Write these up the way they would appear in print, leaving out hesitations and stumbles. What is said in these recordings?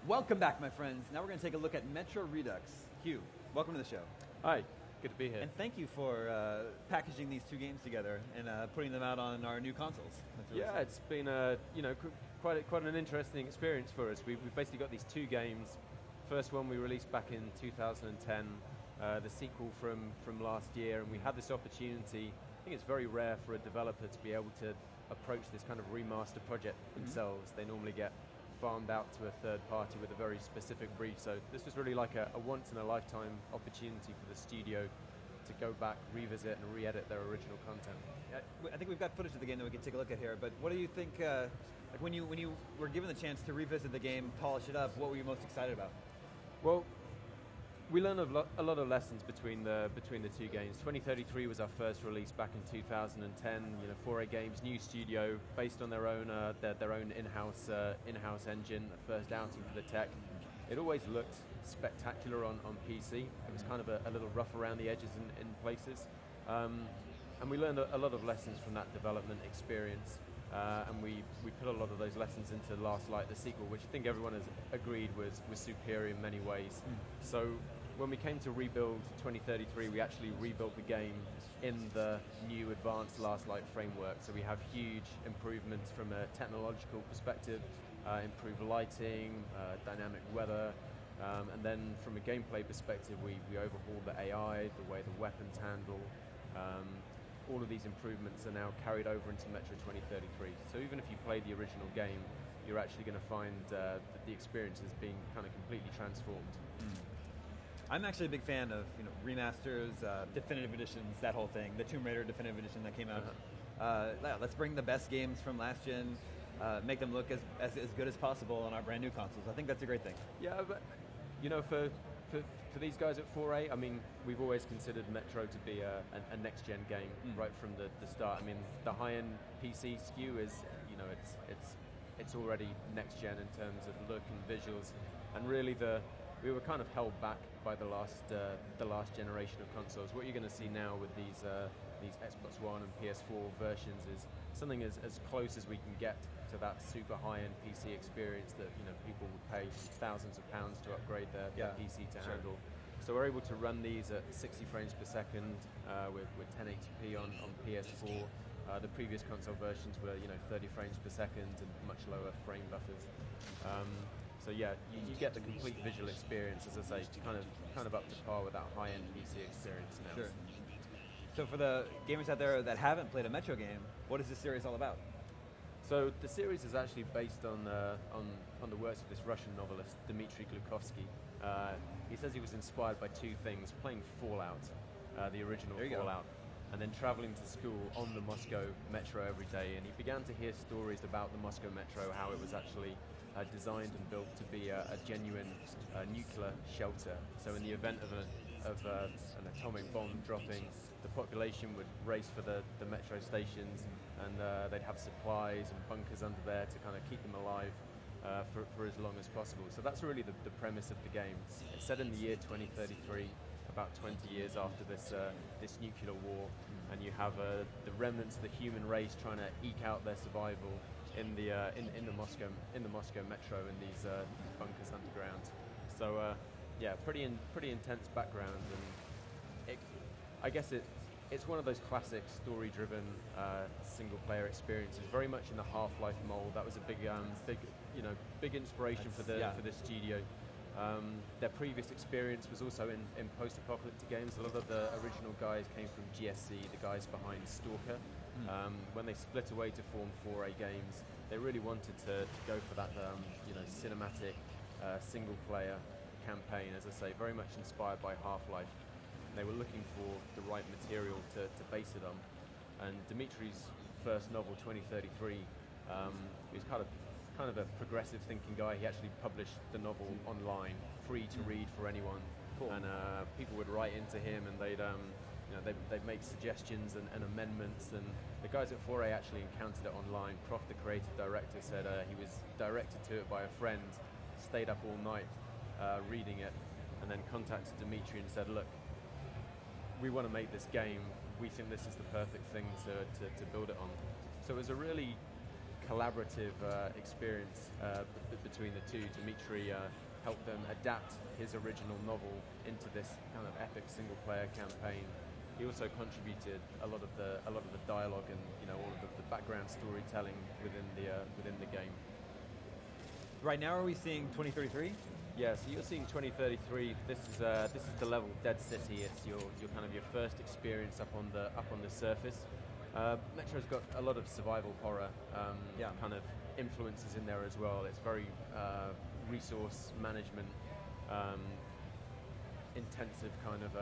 Welcome back, my friends. Now we're going to take a look at Metro Redux. Hugh, welcome to the show. Hi, good to be here. And thank you for packaging these two games together and putting them out on our new consoles. Really it's been quite an interesting experience for us. We've basically got these two games. First one we released back in 2010, the sequel from last year, and we had this opportunity. I think it's very rare for a developer to be able to approach this kind of remaster project themselves. They normally get farmed out to a third party with a very specific brief. So this was really like a once-in-a-lifetime opportunity for the studio to go back, revisit, and re-edit their original content. I think we've got footage of the game that we can take a look at here, but what do you think, like when you were given the chance to revisit the game, polish it up, what were you most excited about? Well, we learned a lot of lessons between the two games. 2033 was our first release back in 2010. 4A Games, new studio, based on their own in-house engine, the first outing for the tech. It always looked spectacular on PC. It was kind of a little rough around the edges in places. And we learned a lot of lessons from that development experience. And we put a lot of those lessons into Last Light, the sequel, which I think everyone has agreed was superior in many ways. So when we came to rebuild 2033, we actually rebuilt the game in the new advanced Last Light framework. So we have huge improvements from a technological perspective, improved lighting, dynamic weather, and then from a gameplay perspective, we overhauled the AI, the way the weapons handle. All of these improvements are now carried over into Metro 2033. So even if you play the original game, you're actually going to find that the experience is being kind of completely transformed. I'm actually a big fan of remasters, definitive editions, that whole thing. The Tomb Raider definitive edition that came out. Let's bring the best games from last gen, make them look as good as possible on our brand new consoles. I think that's a great thing. Yeah, but for these guys at 4A, I mean, we've always considered Metro to be a next-gen game right from the start. I mean, the high-end PC SKU is, it's already next-gen in terms of look and visuals, and really we were kind of held back by the last generation of consoles. What you're going to see now with these Xbox One and PS4 versions is something as close as we can get to that super high-end PC experience that people would pay thousands of pounds to upgrade their PC to handle. So we're able to run these at 60 frames per second with 1080p on PS4. The previous console versions were 30 frames per second and much lower frame buffers. So yeah, you get the complete visual experience, as I say, kind of up to par with that high-end PC experience now. Sure. So for the gamers out there that haven't played a Metro game, what is this series all about? So the series is actually based on the works of this Russian novelist, Dmitry Glukovsky. He says he was inspired by two things: playing Fallout, the original Fallout, and then traveling to school on the Moscow Metro every day. And he began to hear stories about the Moscow Metro, how it was actually designed and built to be a genuine nuclear shelter. So in the event of an atomic bomb dropping, the population would race for the metro stations, and they'd have supplies and bunkers under there to kind of keep them alive for as long as possible. So that's really the premise of the game. It's set in the year 2033, about 20 years after this nuclear war, and you have the remnants of the human race trying to eke out their survival in the Moscow Metro in these bunkers underground. So pretty intense background, and I guess it's one of those classic story-driven single-player experiences, very much in the Half-Life mold. That was a big inspiration for the studio. Their previous experience was also in post-apocalyptic games. A lot of the original guys came from GSC, the guys behind Stalker. When they split away to form 4A Games, they really wanted to go for that cinematic single-player campaign, as I say, very much inspired by Half-Life. They were looking for the right material to base it on. And Dimitri's first novel, 2033, he was kind of a progressive thinking guy. He actually published the novel online, free to read for anyone. Cool. And people would write into him, and they'd make suggestions and amendments. And the guys at 4A actually encountered it online. Prof, the creative director, said he was directed to it by a friend, stayed up all night reading it, and then contacted Dimitri and said, look, we want to make this game. We think this is the perfect thing to build it on. So it was a really collaborative experience between the two. Dimitri helped them adapt his original novel into this kind of epic single-player campaign. He also contributed a lot of the dialogue and all of the background storytelling within the game. Right now, are we seeing 2033? Yeah, so you're seeing 2033. This is the level Dead City. It's your kind of your first experience up on the surface. Metro's got a lot of survival horror kind of influences in there as well. It's very resource management intensive kind of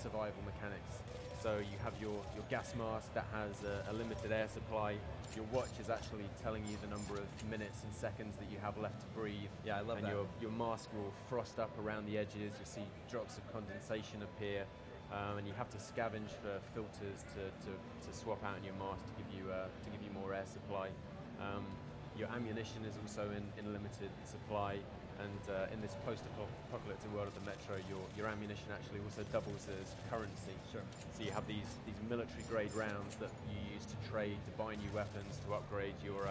survival mechanics. So you have your gas mask that has a limited air supply. Your watch is actually telling you the number of minutes and seconds that you have left to breathe. Yeah, I love that. And your mask will frost up around the edges. You'll see drops of condensation appear. And you have to scavenge for filters to swap out in your mask to give you more air supply. Your ammunition is also in limited supply, and in this post-apocalyptic world of the Metro, your ammunition actually also doubles as currency. Sure. So you have these military-grade rounds that you use to trade, to buy new weapons, to upgrade your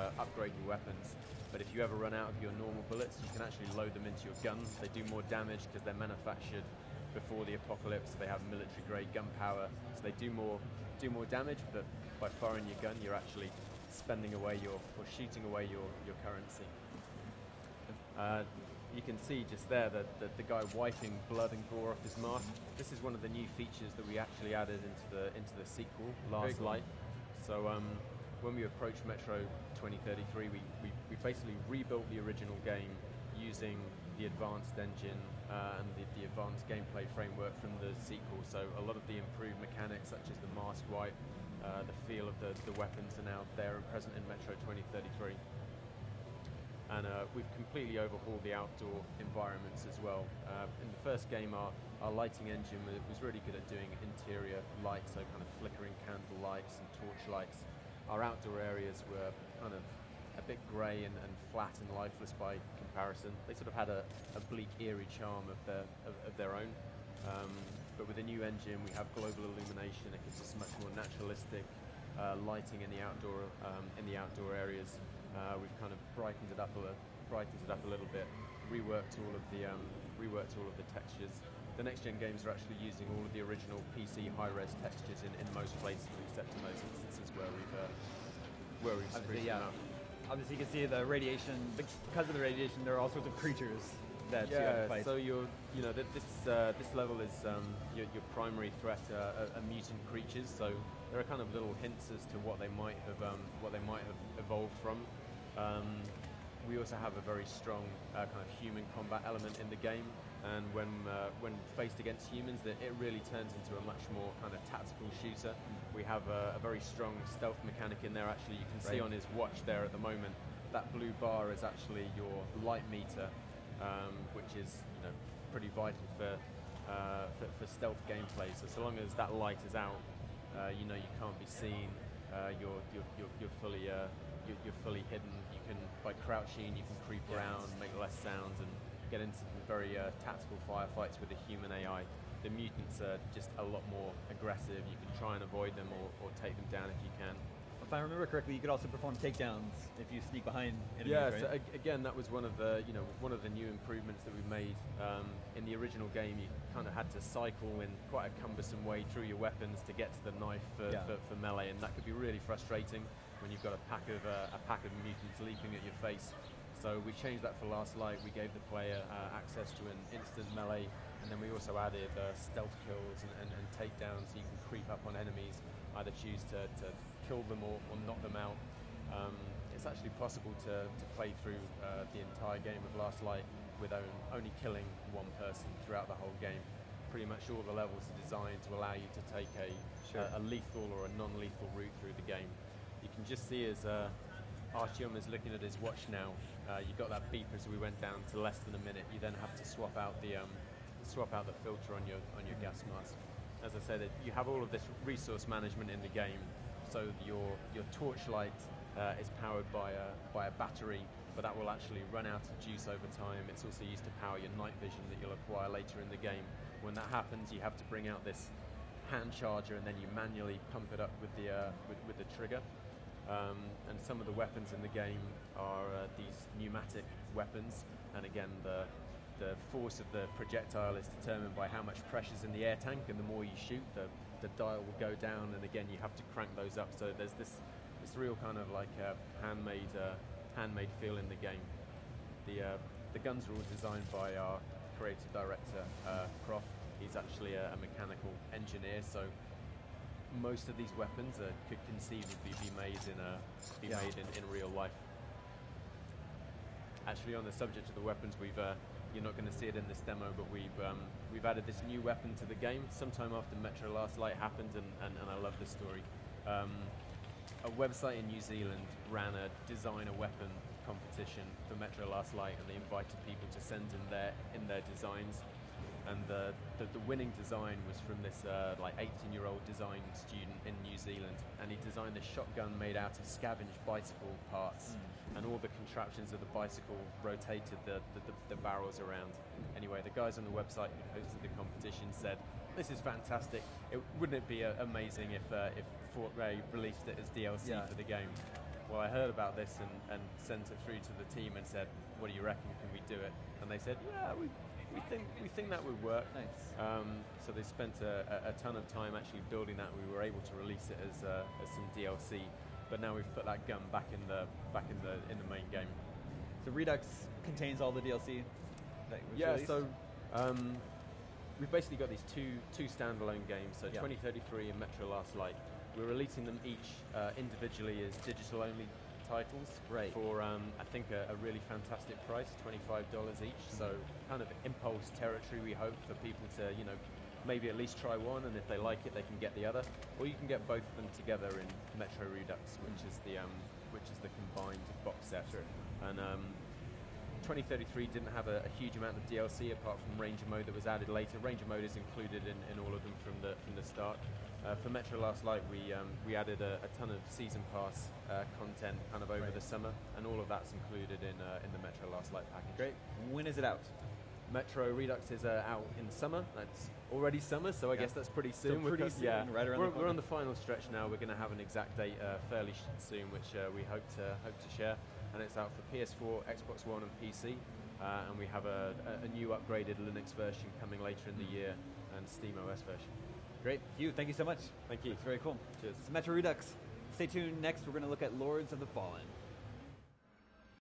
weapons. But if you ever run out of your normal bullets, you can actually load them into your gun. They do more damage because they're manufactured before the apocalypse. They have military-grade gunpowder, so they do more damage. But by firing your gun, you're actually spending away or shooting away your currency. You can see just there that the guy wiping blood and gore off his mask. This is one of the new features that we actually added into the sequel, Last Light. So when we approached Metro 2033, we basically rebuilt the original game using the advanced engine and the advanced gameplay framework from the sequel. So a lot of the improved mechanics, such as the mask wipe, the feel of the weapons are now there and present in Metro 2033. And we've completely overhauled the outdoor environments as well. In the first game, our lighting engine was really good at doing interior lights, so kind of flickering candle lights and torch lights. Our outdoor areas were kind of a bit grey and flat and lifeless by comparison. They sort of had a bleak, eerie charm of their own. But with the new engine, we have global illumination. It gives us much more naturalistic lighting in the outdoor areas. We've kind of brightened it up a little bit, reworked all of the textures. The next gen games are actually using all of the original PC high-res textures in most places, except in those instances where we've spruced them up. Obviously, you can see the radiation. Because of the radiation, there are all sorts of creatures that you have to fight. So this level is your primary threat are mutant creatures. So there are kind of little hints as to what they might have evolved from. We also have a very strong kind of human combat element in the game, and when faced against humans, it really turns into a much more kind of tactical shooter. We have a very strong stealth mechanic in there. Actually, you can see on his watch there at the moment, that blue bar is actually your light meter, which is pretty vital for stealth gameplay. So long as that light is out, you can't be seen. You're fully hidden. You can, by crouching, you can creep around, make less sounds, and get into some very tactical firefights with the human AI. The mutants are just a lot more aggressive. You can try and avoid them or take them down if you can. If I remember correctly, you could also perform takedowns if you sneak behind enemies, yeah, right? So again, that was one of the new improvements that we made. In the original game, you kind of had to cycle in quite a cumbersome way through your weapons to get to the knife for melee, and that could be really frustrating when you've got a pack of mutants leaping at your face. So we changed that for Last Light. We gave the player access to an instant melee, and then we also added stealth kills and takedowns, so you can creep up on enemies, either choose to kill them or knock them out. It's actually possible to play through the entire game of Last Light with only killing one person throughout the whole game. Pretty much all the levels are designed to allow you to take a lethal or a non-lethal route through the game. You can just see as Artyom is looking at his watch now. You got that beep as we went down to less than a minute. You then have to swap out the filter on your gas mask. As I said, you have all of this resource management in the game. So your torchlight is powered by a battery, but that will actually run out of juice over time. It's also used to power your night vision that you'll acquire later in the game. When that happens, you have to bring out this hand charger, and then you manually pump it up with the trigger. And some of the weapons in the game are these pneumatic weapons, and again the force of the projectile is determined by how much pressure's in the air tank, and the more you shoot, the dial will go down, and again you have to crank those up, so there's this real kind of like handmade feel in the game. The guns are all designed by our creative director, Croft. He's actually a mechanical engineer, so most of these weapons could conceivably be made in real life. Actually, on the subject of the weapons, you're not going to see it in this demo, but we've added this new weapon to the game sometime after Metro Last Light happened, and I love this story. A website in New Zealand ran a design a weapon competition for Metro Last Light, and they invited people to send in their designs. And the winning design was from this like 18-year-old design student in New Zealand, and he designed a shotgun made out of scavenged bicycle parts, and all the contraptions of the bicycle rotated the barrels around. Anyway, the guys on the website who hosted the competition said, "This is fantastic. Wouldn't it be amazing if Fort Ray released it as DLC for the game?" Well, I heard about this and sent it through to the team and said, "What do you reckon? Can we do it?" And they said, "Yeah, we think that would work." Nice. So they spent a ton of time actually building that. We were able to release it as some DLC, but now we've put that gun back in the main game. So Redux contains all the DLC that was released? So we've basically got these two standalone games. So 2033 and Metro Last Light. We're releasing them each individually as digital-only titles for I think a really fantastic price, $25 each. So kind of impulse territory, we hope, for people to maybe at least try one, and if they like it, they can get the other, or you can get both of them together in Metro Redux, which is the combined box set. Sure. And 2033 didn't have a huge amount of DLC apart from Ranger Mode that was added later. Ranger Mode is included in all of them from the start. For Metro Last Light, we added a ton of Season Pass content kind of over the summer, and all of that's included in the Metro Last Light package. Great. When is it out? Metro Redux is out in summer. That's already summer, so I guess that's pretty soon. So pretty soon, right around the corner. We're on the final stretch now. We're going to have an exact date fairly soon, which we hope to share. And it's out for PS4, Xbox One, and PC. And we have a new upgraded Linux version coming later in the year, and Steam OS version. Great. Hugh, thank you so much. Thank you. It's very cool. Cheers. It's Metro Redux. Stay tuned. Next, we're going to look at Lords of the Fallen.